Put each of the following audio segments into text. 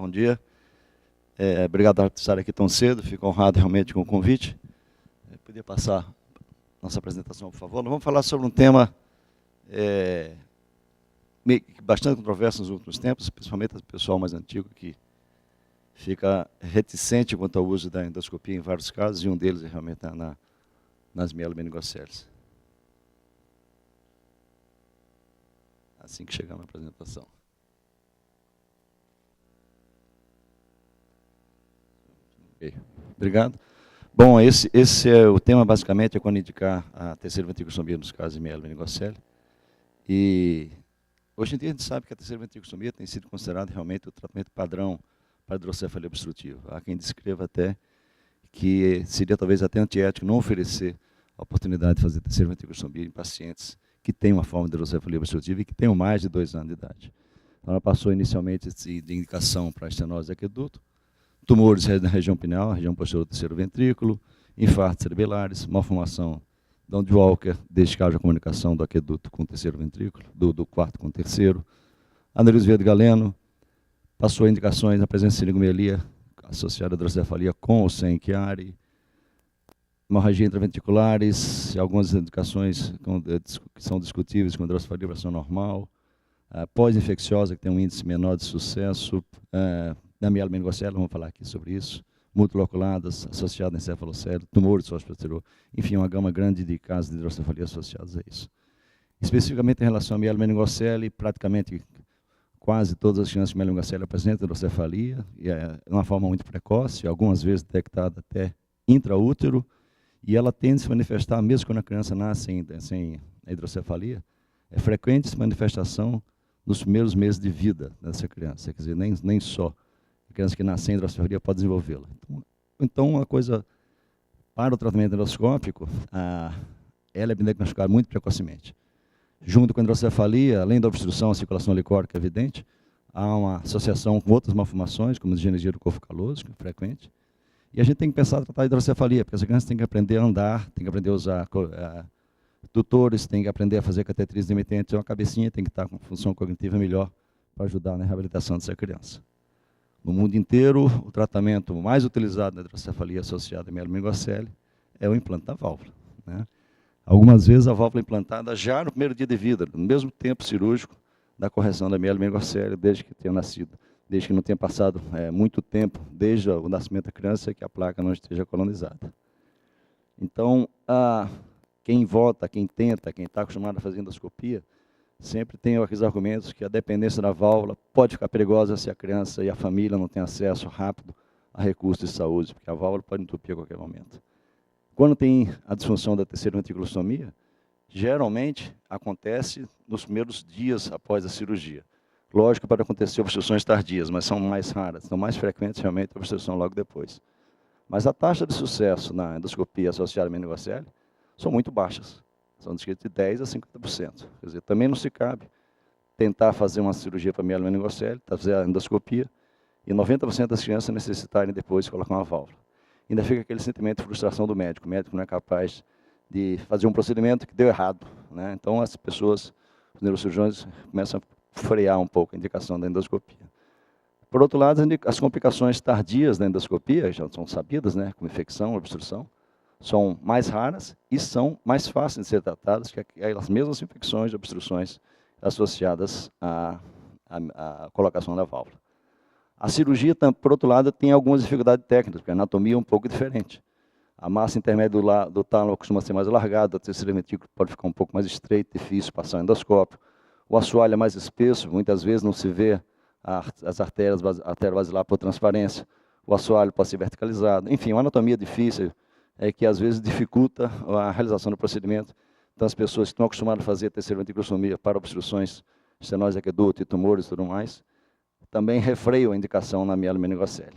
Bom dia. Obrigado por estar aqui tão cedo. Fico honrado realmente com o convite. Podia passar nossa apresentação, por favor. Nós vamos falar sobre um tema bastante controverso nos últimos tempos, principalmente o pessoal mais antigo que fica reticente quanto ao uso da endoscopia em vários casos, e um deles é realmente nas mielomeningocele. Assim que chegar na apresentação. Okay. Obrigado. Bom, esse é o tema, basicamente, é quando indicar a terceira ventriculostomia nos casos de mielomeningocele. E hoje em dia a gente sabe que a terceira ventriculostomia tem sido considerada realmente o tratamento padrão para a hidrocefalia obstrutiva. Há quem descreva até que seria talvez até antiético não oferecer a oportunidade de fazer terceira ventriculostomia em pacientes que têm uma forma de hidrocefalia obstrutiva e que tenham mais de 2 anos de idade. Então, ela passou inicialmente de indicação para estenose de aqueduto, tumores na região pineal, região posterior do terceiro ventrículo, infartos cerebelares, malformação de Walker, desde que haja comunicação do aqueduto com o terceiro ventrículo, do quarto com o terceiro, aneurisma de Galeno, passou indicações na presença de seringomelia associada à hidrocefalia com ou sem Chiari, hemorragia intraventriculares, algumas indicações que são discutíveis com hidrocefalia normal, pós-infecciosa, que tem um índice menor de sucesso, na mielomeningocele, vamos falar aqui sobre isso, multiloculadas, associadas a encefalocele, tumores posterior, enfim, uma gama grande de casos de hidrocefalia associados a isso. Especificamente em relação à mielomeningocele, praticamente quase todas as crianças com mielomeningocele apresentam hidrocefalia, e é uma forma muito precoce, algumas vezes detectada até intraútero, e ela tende a se manifestar, mesmo quando a criança nasce sem hidrocefalia, é frequente essa manifestação nos primeiros meses de vida dessa criança, quer dizer, nem só a criança que nasce sem hidrocefalia pode desenvolvê-la. Então, uma coisa para o tratamento endoscópico, ela é diagnosticada muito precocemente. Junto com a hidrocefalia, além da obstrução, a circulação licórica evidente, há uma associação com outras malformações, como disgenesia do corpo caloso, que é frequente. E a gente tem que pensar em tratar a hidrocefalia, porque essa criança tem que aprender a andar, tem que aprender a usar tutores, tem que aprender a fazer cateterismo emitente, então a cabecinha tem que estar com função cognitiva melhor para ajudar na reabilitação dessa criança. No mundo inteiro, o tratamento mais utilizado na hidrocefalia associada à mielomeningocele é o implante da válvula, né? Algumas vezes a válvula implantada já no primeiro dia de vida, no mesmo tempo cirúrgico da correção da mielomeningocele, desde que tenha nascido, desde que não tenha passado muito tempo, desde o nascimento da criança, que a placa não esteja colonizada. Então, quem vota, quem tenta, quem está acostumado a fazer endoscopia, sempre tem aqueles argumentos que a dependência da válvula pode ficar perigosa se a criança e a família não têm acesso rápido a recursos de saúde, porque a válvula pode entupir a qualquer momento. Quando tem a disfunção da terceira ventriculostomia, geralmente acontece nos primeiros dias após a cirurgia. Lógico, pode acontecer obstruções tardias, mas são mais raras, são mais frequentes realmente a obstrução logo depois. Mas a taxa de sucesso na endoscopia associada à meningocele são muito baixas. São descritas de 10% a 50%. Quer dizer, também não se cabe tentar fazer uma cirurgia para mielomeningocele, fazer a endoscopia, e 90% das crianças necessitarem depois colocar uma válvula. Ainda fica aquele sentimento de frustração do médico. O médico não é capaz de fazer um procedimento que deu errado, né? Então, as pessoas, os neurocirurgiões, começam a frear um pouco a indicação da endoscopia. Por outro lado, as complicações tardias da endoscopia, já são sabidas, né, como infecção, obstrução, são mais raras e são mais fáceis de ser tratadas que aquelas mesmas infecções e obstruções associadas à colocação da válvula. A cirurgia, por outro lado, tem algumas dificuldades técnicas, porque a anatomia é um pouco diferente. A massa intermédia do tálamo costuma ser mais alargada, o terceiro ventrículo pode ficar um pouco mais estreito, difícil passar o endoscópio. O assoalho é mais espesso, muitas vezes não se vê as artéria basilar por transparência. O assoalho pode ser verticalizado. Enfim, uma anatomia difícil que às vezes dificulta a realização do procedimento. Então, as pessoas que estão acostumadas a fazer a terceira ventriculostomia para obstruções, estenose de aqueduto e tumores e tudo mais, também refreiam a indicação na mielomeningocele.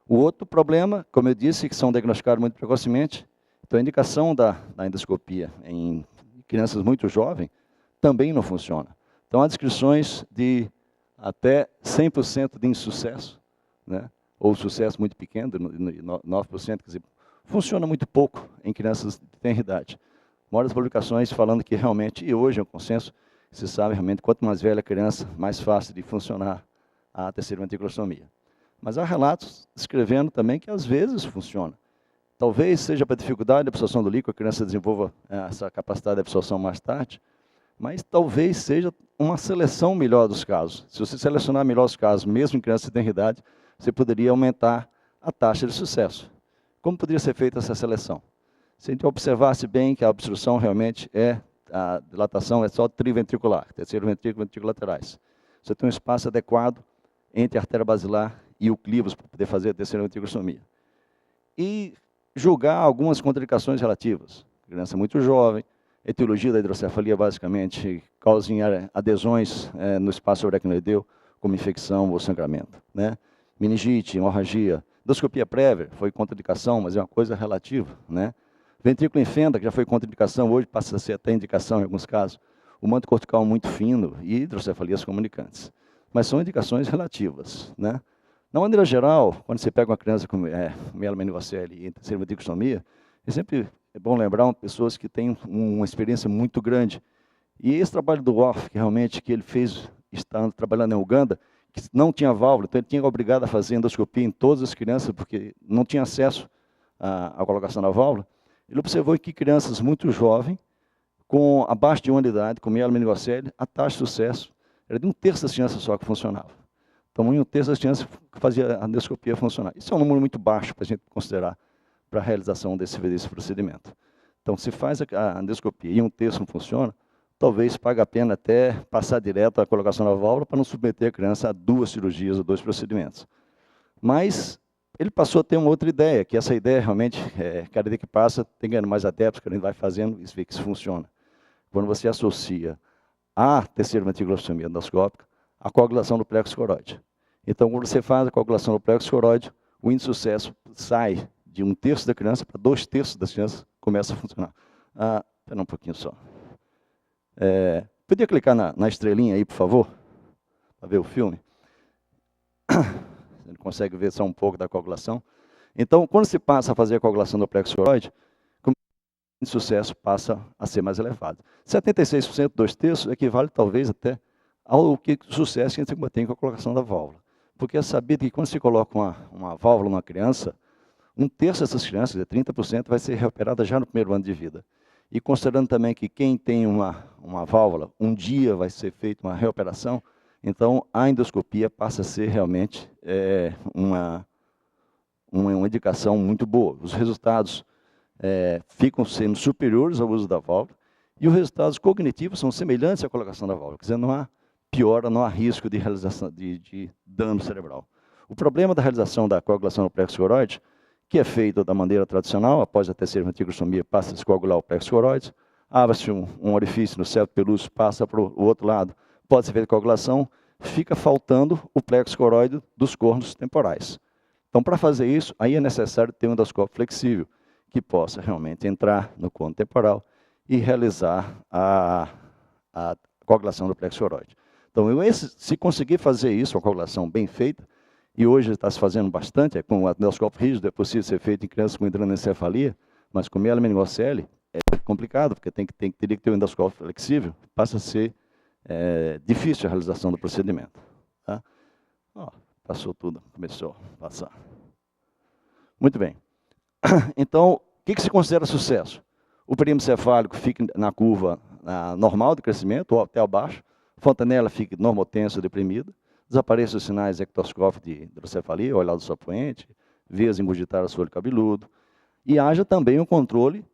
O outro problema, como eu disse, que são diagnosticados muito precocemente, então a indicação da endoscopia em crianças muito jovens também não funciona. Então, há descrições de até 100% de insucesso, né? Ou sucesso muito pequeno, 9%, quer dizer, funciona muito pouco em crianças de tenra idade. Muitas publicações falando que realmente, e hoje é um consenso, se sabe realmente, quanto mais velha a criança, mais fácil de funcionar a terceira ventriculostomia. Mas há relatos descrevendo também que às vezes funciona. Talvez seja para dificuldade de absorção do líquido, a criança desenvolva essa capacidade de absorção mais tarde, mas talvez seja uma seleção melhor dos casos. Se você selecionar melhor os casos, mesmo em crianças de tenra idade, você poderia aumentar a taxa de sucesso. Como poderia ser feita essa seleção? Se a gente observasse bem que a obstrução realmente a dilatação é só triventricular, terceiro ventrículo e ventrículo laterais. Você tem um espaço adequado entre a artéria basilar e o clivos para poder fazer a terceira ventriculostomia. E julgar algumas contraindicações relativas. Criança muito jovem, etiologia da hidrocefalia basicamente causa adesões no espaço aracnoideu, como infecção ou sangramento, né? Meningite, hemorragia, endoscopia prévia foi contraindicação, mas é uma coisa relativa, né? Ventrículo em fenda, que já foi contraindicação, hoje passa a ser até indicação em alguns casos. O manto cortical muito fino e hidrocefalias comunicantes. Mas são indicações relativas, né? Na maneira geral, quando você pega uma criança com mielomeningocele e terceira ventriculostomia, sempre é bom lembrar pessoas que têm uma experiência muito grande. E esse trabalho do Orff, que realmente que ele fez, estando trabalhando em Uganda, que não tinha válvula, então ele tinha obrigado a fazer endoscopia em todas as crianças, porque não tinha acesso à colocação da válvula. Ele observou que crianças muito jovens, com abaixo de 1 ano de idade, com mielomeningocele, a taxa de sucesso era de 1/3 das crianças só que funcionava. Então, 1/3 das crianças que fazia a endoscopia funcionar. Isso é um número muito baixo para a gente considerar para a realização desse procedimento. Então, se faz a endoscopia e 1/3 não funciona, talvez pague a pena até passar direto à colocação da válvula para não submeter a criança a 2 cirurgias ou 2 procedimentos. Mas ele passou a ter uma outra ideia, que essa ideia realmente, cada dia que passa, tem ganhando mais adeptos, que a gente vai fazendo e vê que isso funciona. Quando você associa a terceira ventriculostomia endoscópica à coagulação do plexo coroide. Então, quando você faz a coagulação do plexo coroide, o índice de sucesso sai de 1/3 da criança para 2/3 das crianças começa a funcionar. Espera um pouquinho só. Podia clicar na estrelinha aí, por favor? Para ver o filme. Você consegue ver só um pouco da coagulação. Então, quando se passa a fazer a coagulação do plexo coroide, o índice de sucesso passa a ser mais elevado. 76%, 2/3, equivale talvez até ao sucesso que a gente tem com a colocação da válvula. Porque é sabido que quando se coloca uma válvula numa criança, 1/3 dessas crianças, 30%, vai ser reoperada já no primeiro ano de vida. E considerando também que quem tem uma válvula, um dia vai ser feita uma reoperação, então a endoscopia passa a ser realmente uma indicação muito boa. Os resultados ficam sendo superiores ao uso da válvula e os resultados cognitivos são semelhantes à colocação da válvula. Quer dizer, não há piora, não há risco de realização de dano cerebral. O problema da realização da coagulação do plexo coroide, que é feito da maneira tradicional, após a terceira ventriculostomia, passa a descoagular o plexo coroide, abre-se um orifício no septo pelúcio, passa para o outro lado, pode ser feita coagulação, fica faltando o plexo coroide dos cornos temporais. Então, para fazer isso, aí é necessário ter um endoscópio flexível, que possa realmente entrar no corno temporal e realizar a coagulação do plexo coroide. Então, se conseguir fazer isso, uma coagulação bem feita, e hoje está se fazendo bastante, com o endoscópio rígido, é possível ser feito em crianças com hidranencefalia, mas com mielomeningocele é complicado, porque teria que ter um endoscópio flexível, passa a ser difícil a realização do procedimento. Tá? Passou tudo, começou a passar. Muito bem. Então, o que se considera sucesso? O perímetro cefálico fica na curva normal de crescimento, ou até abaixo, a fontanela fica normotensa, deprimida, desapareçam os sinais ectoscópicos de hidrocefalia, olhar do sapoente, veias ingurgitadas do olho cabeludo, e haja também um controle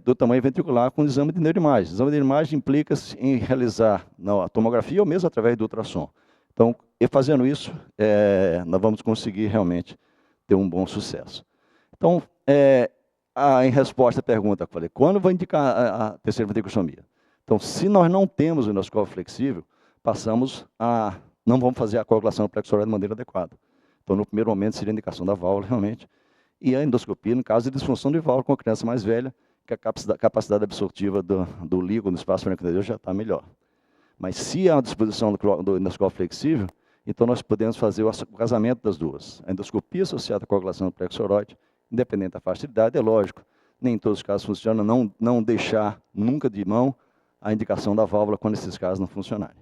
do tamanho ventricular com o exame de neuroimagem. O exame de neuroimagem implica-se em realizar a tomografia ou mesmo através do ultrassom. Então, e fazendo isso, nós vamos conseguir realmente ter um bom sucesso. Então, em resposta à pergunta que eu falei, quando vai indicar a terceira ventriculostomia? Então, se nós não temos o endoscópio flexível, não vamos fazer a coagulação plexural de maneira adequada. Então, no primeiro momento, seria a indicação da válvula, realmente, e a endoscopia, no caso de disfunção de válvula com a criança mais velha, que a capacidade absortiva do líquido no espaço aracnoideu já está melhor. Mas se há a disposição do endoscópio flexível, então nós podemos fazer o casamento das duas. A endoscopia associada à coagulação do plexo coroide, independente da faixa de idade, é lógico, nem em todos os casos funciona, não deixar nunca de mão a indicação da válvula quando esses casos não funcionarem.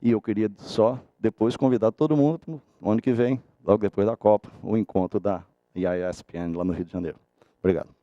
E eu queria só depois convidar todo mundo para o ano que vem, logo depois da Copa, o encontro da IASPN lá no Rio de Janeiro. Obrigado.